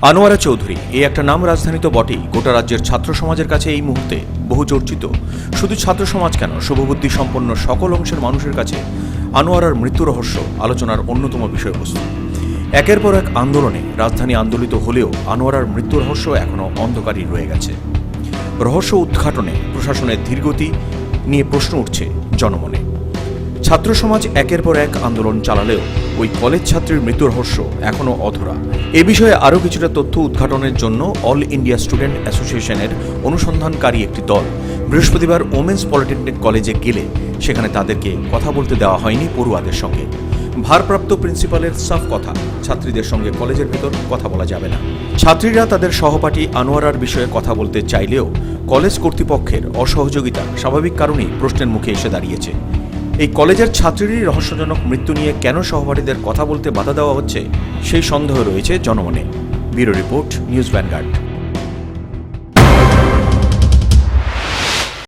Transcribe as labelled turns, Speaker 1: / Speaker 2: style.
Speaker 1: আনোয়ারা চৌধুরী এই একটা নাম রাজধানী তো বটেই, গোটা রাজ্যের ছাত্র সমাজের কাছে এই মুহূর্তে বহু চর্চিত। শুধু ছাত্র সমাজ কেন, শুভবুদ্ধি সম্পন্ন সকল অংশের মানুষের কাছে আনোয়ারার মৃত্যু রহস্য আলোচনার অন্যতম বিষয়বস্তু। একের পর এক আন্দোলনে রাজধানী আন্দোলিত হলেও আনোয়ারার মৃত্যু রহস্য এখনও অন্ধকারই রয়ে গেছে। রহস্য উদ্ঘাটনে প্রশাসনের ধীরগতি নিয়ে প্রশ্ন উঠছে জনমনে। ছাত্র সমাজ একের পর এক আন্দোলন চালালেও ওই কলেজ ছাত্রীর মৃত্যু রহস্য এখনও অধরা। এ বিষয়ে আরও কিছুটা তথ্য উদ্ঘাটনের জন্য অল ইন্ডিয়া স্টুডেন্ট অ্যাসোসিয়েশনের অনুসন্ধানকারী একটি দল বৃহস্পতিবার ওমেন্স পলিটেকনিক কলেজে গেলে সেখানে তাদেরকে কথা বলতে দেওয়া হয়নি পড়ুয়াদের সঙ্গে। ভারপ্রাপ্ত প্রিন্সিপালের সাফ কথা, ছাত্রীদের সঙ্গে কলেজের ভেতর কথা বলা যাবে না। ছাত্রীরা তাদের সহপাঠী আনোয়ারার বিষয়ে কথা বলতে চাইলেও কলেজ কর্তৃপক্ষের অসহযোগিতা স্বাভাবিক কারণেই প্রশ্নের মুখে এসে দাঁড়িয়েছে। এই কলেজের ছাত্রীরই রহস্যজনক মৃত্যু নিয়ে কেন সহপাঠীদের কথা বলতে বাধা দেওয়া হচ্ছে সেই সন্দেহ রয়েছে জনমনে। Bureau report, news vanguard.